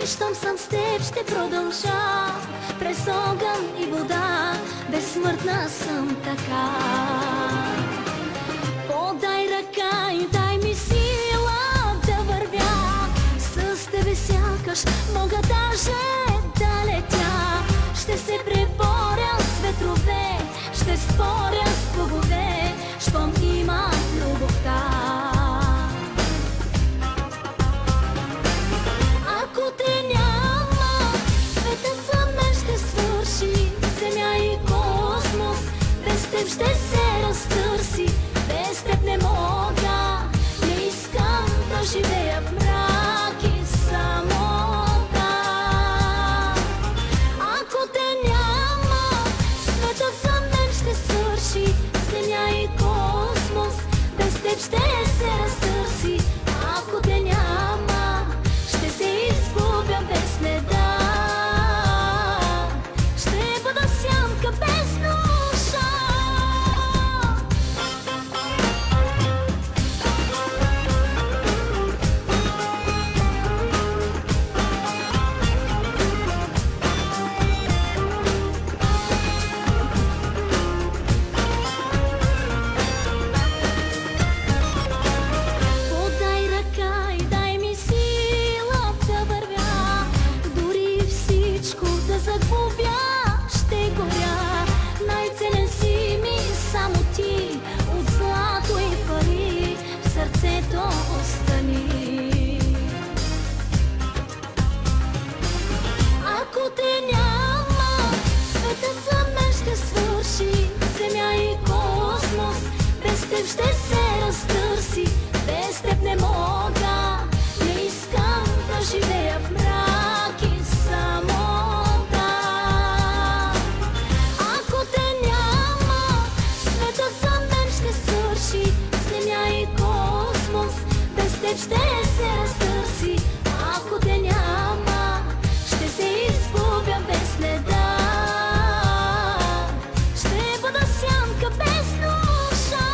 щом съм с теб, ще продължа през огън и вода, безсмъртна съм така. Подай ръка и дай ми сила да вървя, с тебе сякаш мога даже да летя. Ще се преборя с ветрове, ще споря с богове, щом има любовта. Ако те няма, света за мен ще свърши, земя и космос без теб ще се разтърси. Без теб не мога, не искам да живея в мрак и самота. Ако те няма, света за мен ще свърши, земя и космос без теб ще се разтърси. Ако те няма, ще се изгубя без следа, ще бъда сянка без душа. Подай ръка и дай ми сила да вървя, дори всичко да загубя, ще горя. Най-ценен си ми само ти, от злато и пари в сърцето остани. Ако те няма, света за мен ще свърши, земя и космос без теб ще се разтърси. Без теб не мога, не искам да живея в мрак и самота. Ако те няма, света за мен ще свърши, земя и космос без теб ще се разтърси. Ако те няма, ще се изгубя без следа, ще бъда сянка без душа.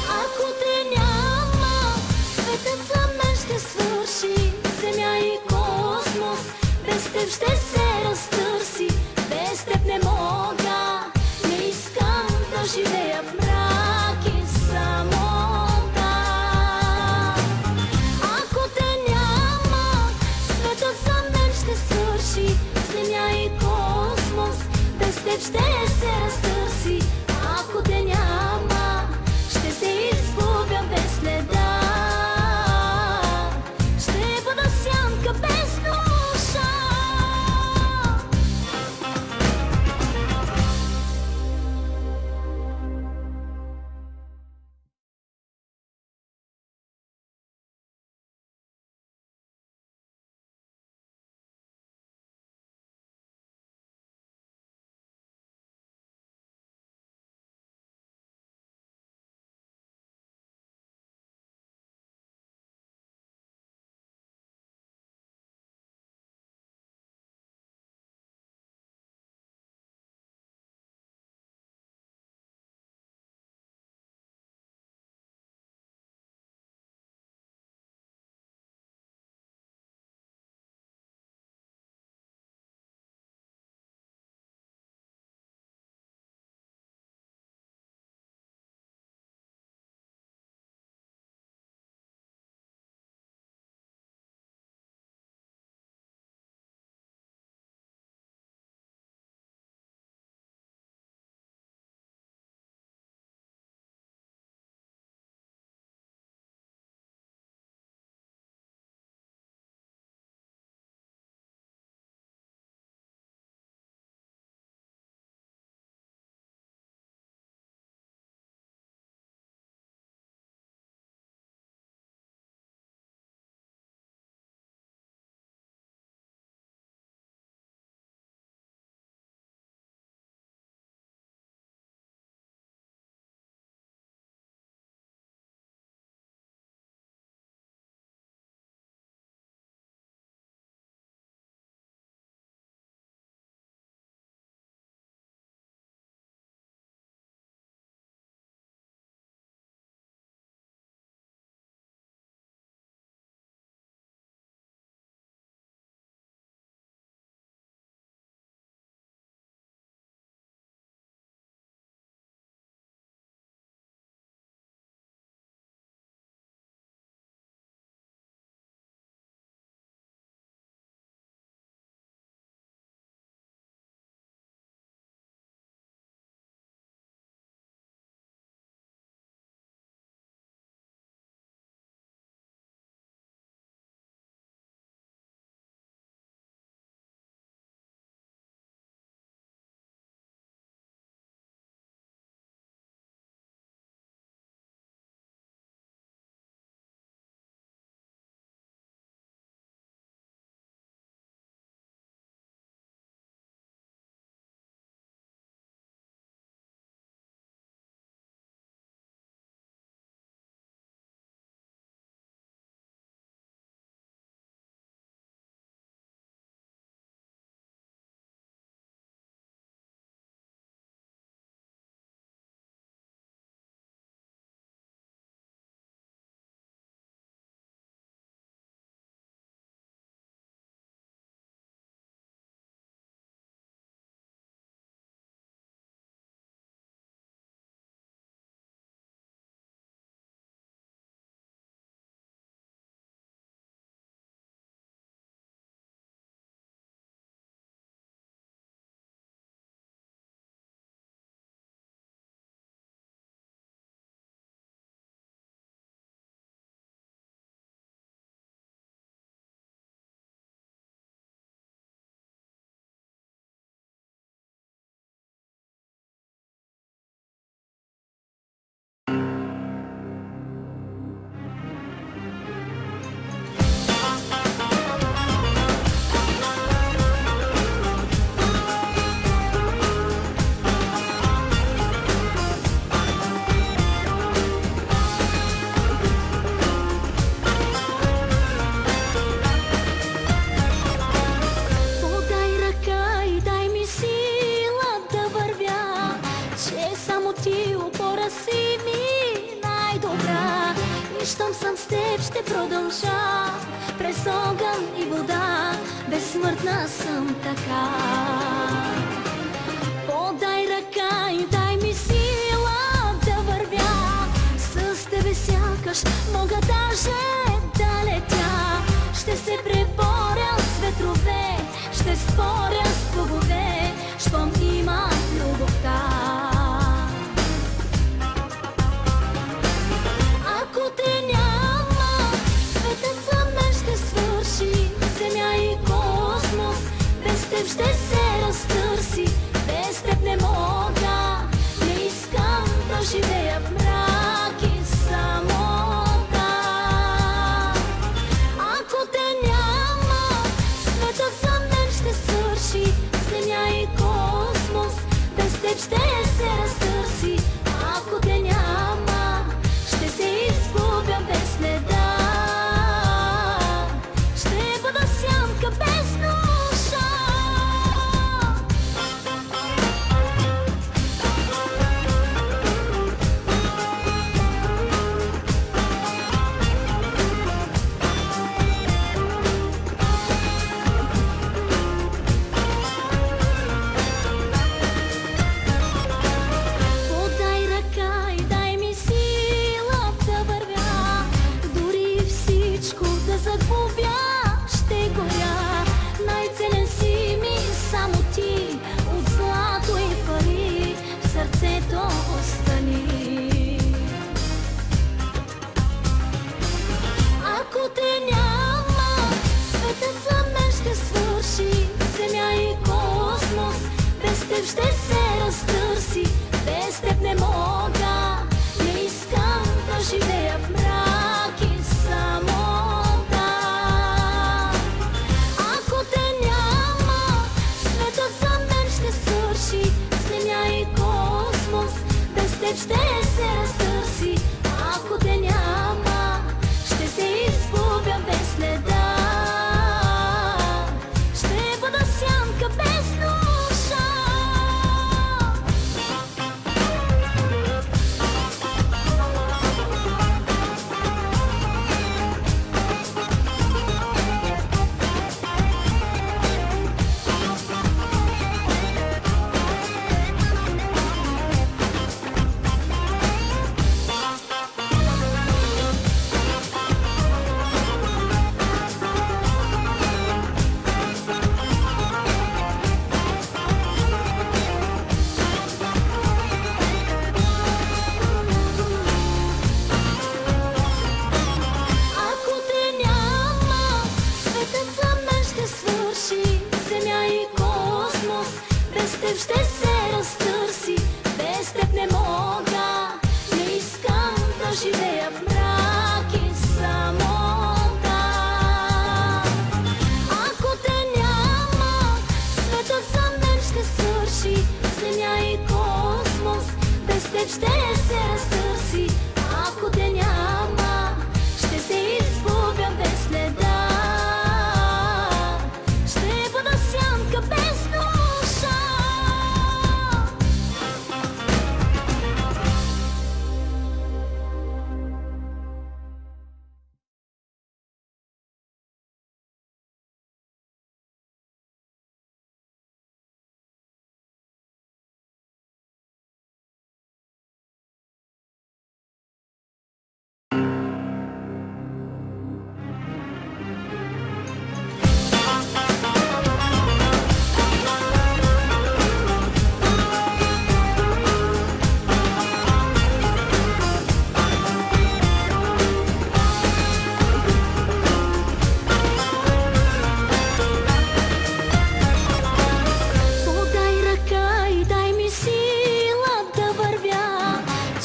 Ако те няма, света за мен ще свърши, земя и космос без теб ще се разтърси. Без теб не мога, не искам да живея в мрак и самота. Ако те няма, света за мен ще свърши, земя и космос без теб ще се разтърси. Ако те няма, ще се изгубя без следа, ще бъда сянка без душа. продължа през огън и вода, безсмъртна съм така. Подай ръка и дай ми сила да вървя, с тебе сякаш мога даже да летя. Ще се преборя с ветрове, ще споря с богове, щом има любовта. Ако те няма, светът за мен ще свърши, земя и космос без теб ще се разтърси. Без теб не мога, не искам да живея в мрак и самота. Ако те няма, светът за мен ще свърши, земя и космос без теб ще се разтърси. Ако те няма, ще се изгубя без следа, ще бъда сянка без душа. Подай ръка и дай ми сила да вървя, дори всичко да загубя, ще горя. Най-ценен си ми само ти, от злато и пари в сърцето остани. Ако те няма, светът за мен ще свърши, земя и космос без теб ще се разтърси. Без теб не мога, не искам да живея в мрак и самота. Ако те няма, светът за мен ще свърши, земя и космос без теб ще се разтърси. Ако те няма, ще се изгубя без следа, ще бъда сянка без душа. Ако те няма, светът за мен ще свърши, земя и космос без теб ще се разтърси. Без теб не мога, не искам да живея в мрак и самота. Ако те няма, светът за мен ще свърши, земя и космос без теб ще се разтърси. Ако те няма, ще се изгубя без следа, ще бъда сянка без душа. Подай ръка и дай ми сила да вървя,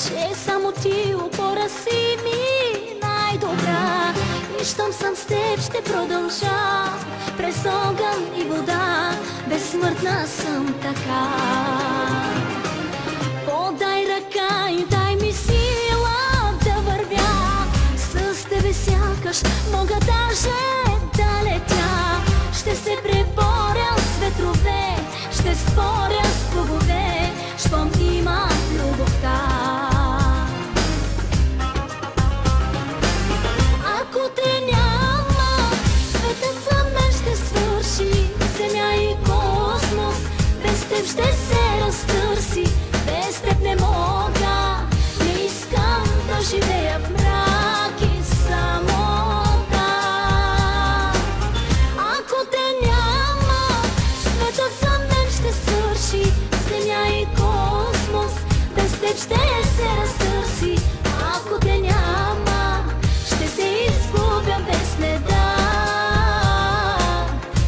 че само ти опора си ми най-добра. И щом съм с теб ще продължа през огън и вода, безсмъртна съм така. Подай ръка и дай ми сила да вървя, с тебе сякаш мога даже да летя. Ще се преборя с ветрове, ще споря с богове, щом има любовта. Ако ще се разтърси, без теб не мога. Не искам да живея в мрак и самота. Ако те няма, светът за мен ще свърши. Земя и космос, без теб ще се разтърси. Ако те няма, ще се изгубя без следа.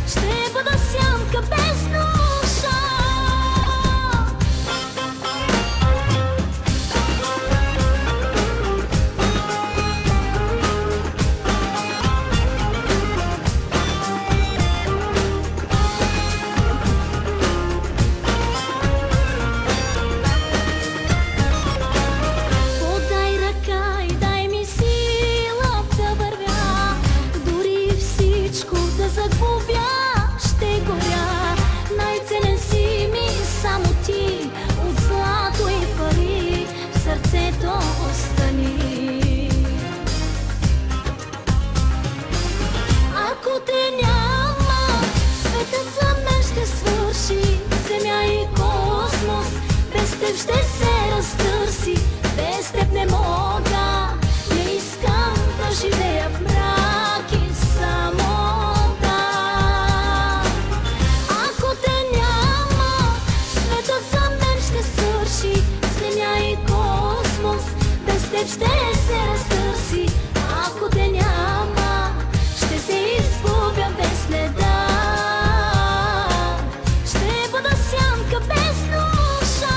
Ще бъда сянка без душа. Подай ръка и дай ми сила да вървя, дори всичко да загубя, ще горя. Най-ценен си ми само ти, от злато и пари в сърцето остани. Ако те няма, светът за мен ще свърши. Земя и космос, без теб ще се разтърси. Без теб не мога, не искам да живея в мрак и самота. Ако те няма, светът за мен ще свърши. Земя и космос, без теб ще се разтърси. Ако те няма, ще се изгубя без следа. Ще бъда сянка без душа.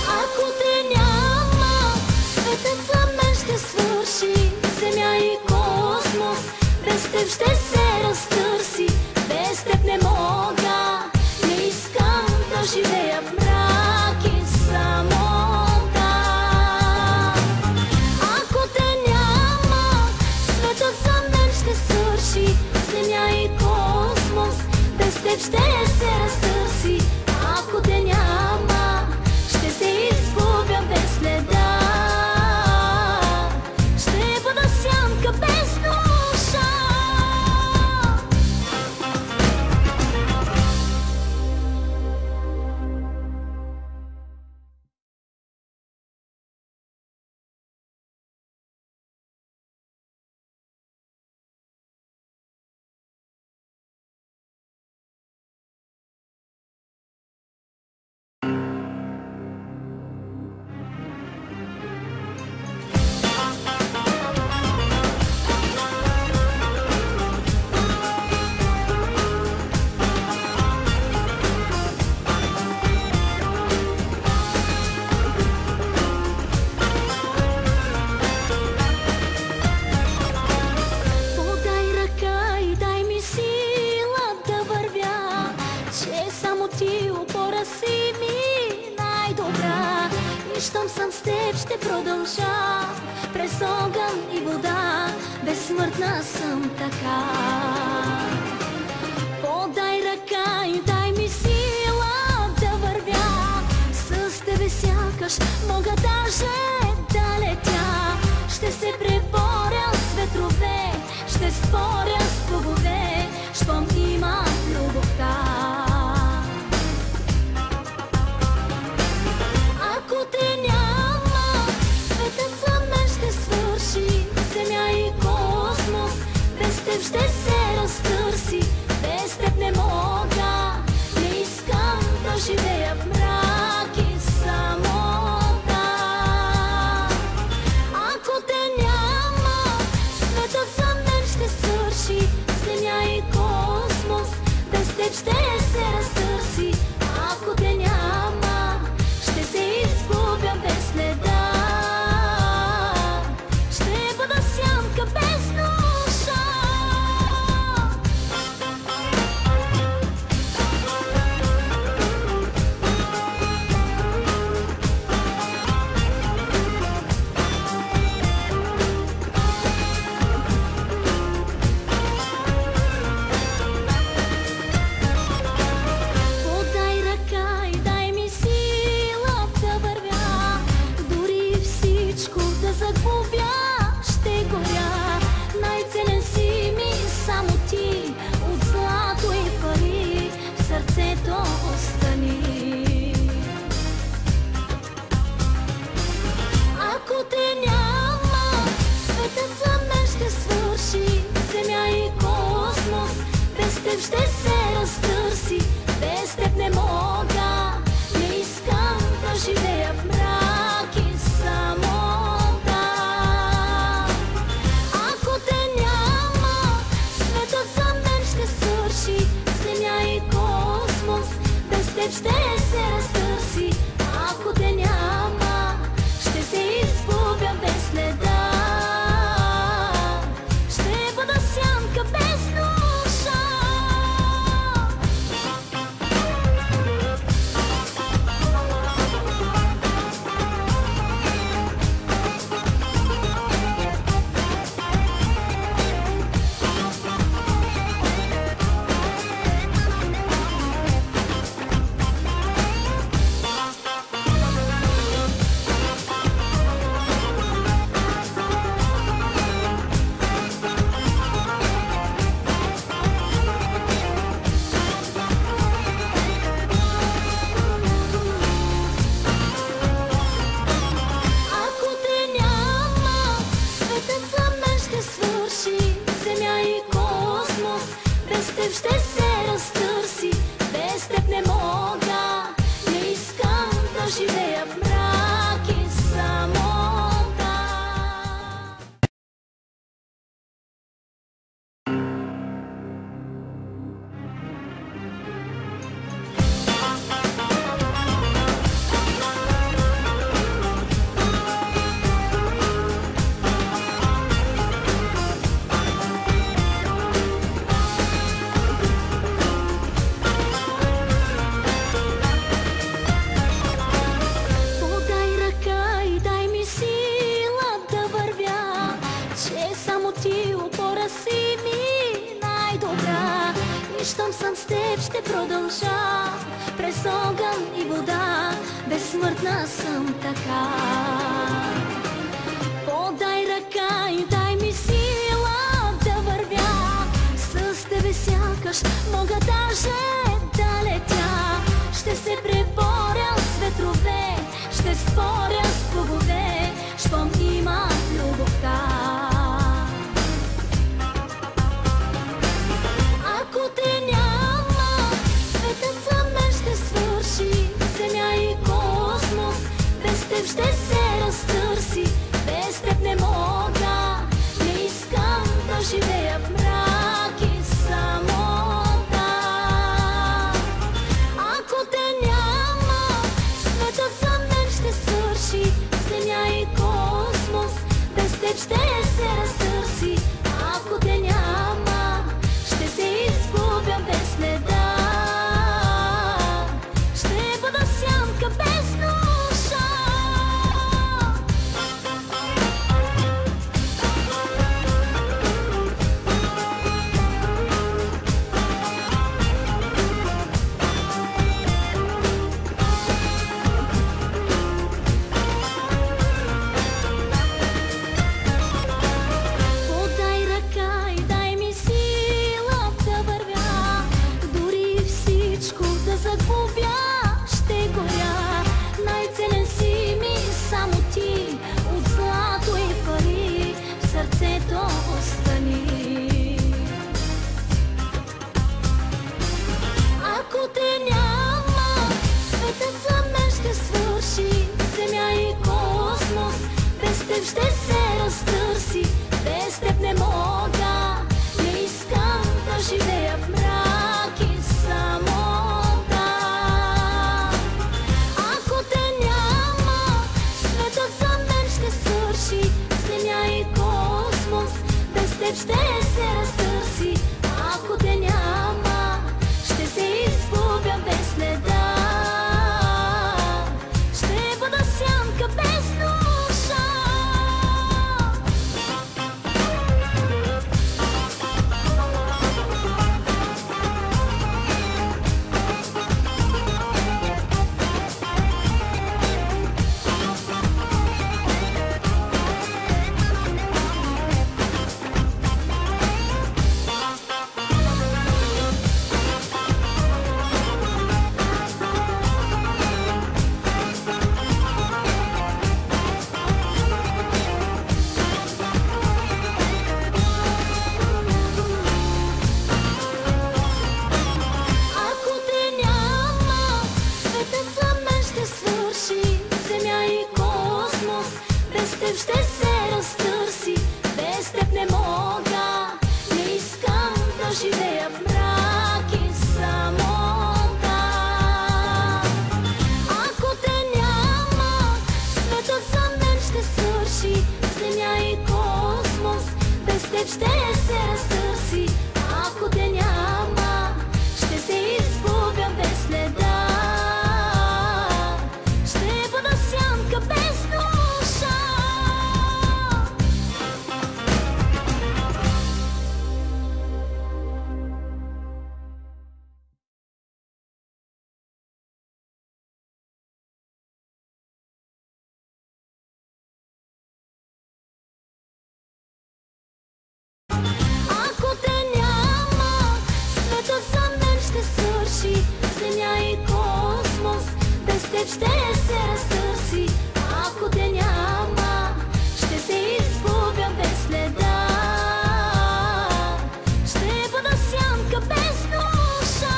Ако те няма, светът за мен ще свърши. Земя и космос, без теб ще се разтърси. Без теб не мога, не искам да живея в мрак и самота. Ако те няма, светът за мен ще свърши. Земя и космос, без теб ще се разтърси. Ако те няма, ще се изгубя без следа. Ще бъда сянка без душа. Подай ръка и дай ми сила да вървя, че само ти опора си ми най-добра. И щом съм с теб ще продължа, през огън и вода, безсмъртна съм така. Подай ръка и дай ми сила да вървя, с тебе сякаш мога даже да летя. Ще се преборя с ветрове, ще споря с богове, щом има любовта. Ако те няма, светът за мен ще свърши. Земя и космос, без теб ще се разтърси. Без теб не мога, не искам да живея в мрак и самота. Ако те няма, светът за мен ще свърши. Земя и космос, без теб ще се разтърси. Ако те няма, ще се изгубя без следа. Ще бъда сянка без душа. свърши, земя и космос, без теб ще се разтърси, без теб не мога, не искам да живея в мрак и самота. Ако те няма, светът за мен ще свърши, земя и космос, без теб ще се разтърси. Ако те няма, ще се изгубя без следа, ще бъда сянка без душа. Ще се разтърси, без теб не мога, не искам да живея в мрак и самота. Щом съм с теб, ще продължа през огън и вода, безсмъртна съм така. Подай ръка и дай ми сила да вървя, с тебе сякаш мога даже да летя. Ще се преборя с ветрове, ще споря с богове, щом има любовта. Ако те няма, светът за мен ще свърши, земя и космос, без теб ще се разтърси, без теб не мога, не искам да живея в мрак и самота. Ако те няма, светът за мен ще свърши, земя и космос, без теб ще се разтърси. Ако те няма, ще се изгубя без следа, ще бъда сянка без душа. Подай ръка и дай ми сила да вървя, дори всичко да загубя, ще горя. Най-ценен си ми само ти, от злато и пари в сърцето остани. Ако те няма, светът за мен ще свърши, земя и космос, без теб ще се разтърси, без теб не мога, не искам да живея в мрак и самота. Ако те няма, светът за мен ще свърши, земя и космос, без теб ще се разтърси. Ако те няма, ще се изгубя без следа, ще бъда сянка без душа. ще се разтърси. Ако те няма, ще се изгубя без следа. Ще бъда сянка без душа. Ако те няма, светът за мен ще свърши. Земя и космос без теб ще се разтърси. Ако те няма, ще се изгубя без следа. Ще бъда сянка без душа.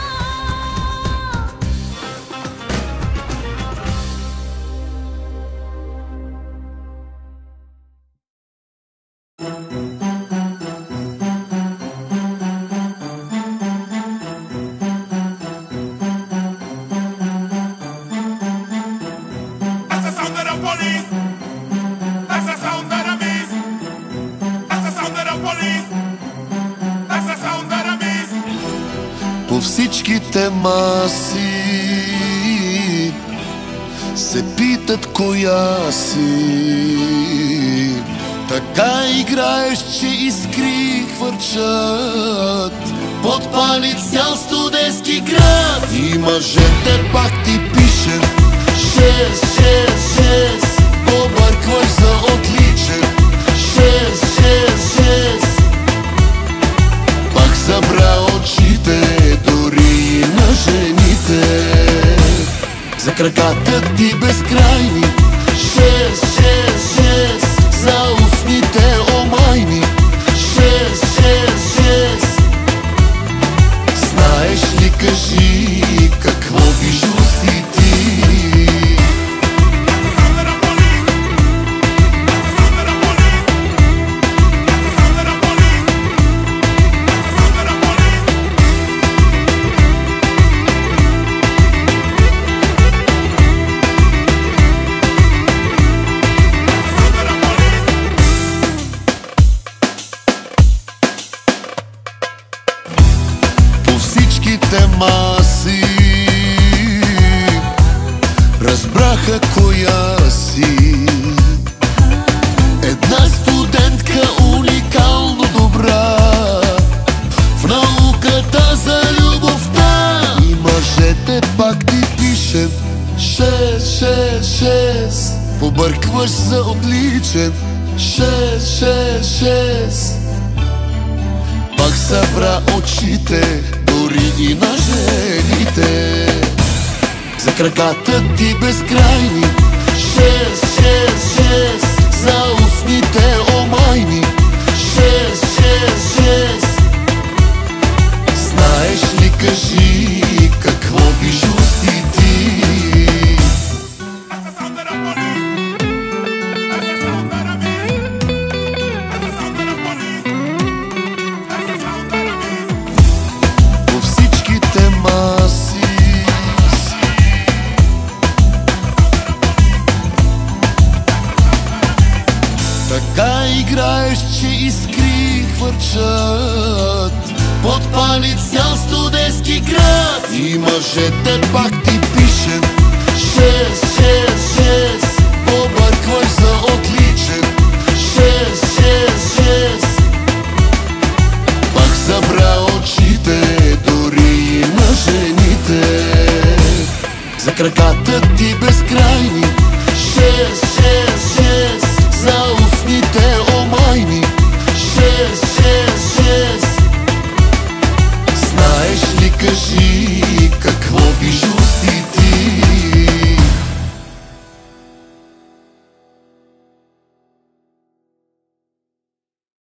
That's the sound of the police. That's the sound of the beast. That's the sound of the police. That's the sound of the beast. По всичките маси се питат коя си. Така играеш, че искри хвърчат. Подпали цял студентски град и мъжете пак ти пишат 666. Побъркваш за отличен 666. Пак събра очите, дори и на жените. За краката ти безкрайни 666. За устните омайни 666. Знаеш ли, кажи, какво бижу си ти? По всичките маси разбраха коя си. Една студентка уникално добра в науката за любовта. И мъжете пак ти пишат 666. Побъркваш за отличен 666. Пак събра очите, дори и на жените. За краката ти безкрайни 666. За устните омайни 666. Знаеш ли, кажи, какво бижу си ти? That's the sound of the police. That's the sound of the beast. That's the sound of the police. That's the sound of the beast. По всичките маси така играеш, че искри хвърчат. Подпали цял студентски град и мъжете пак ти пишат 666. Побъркваш за отличен 666. Пак събра очите, дори и на жените. За краката ти безкрайни 666. За устните омайни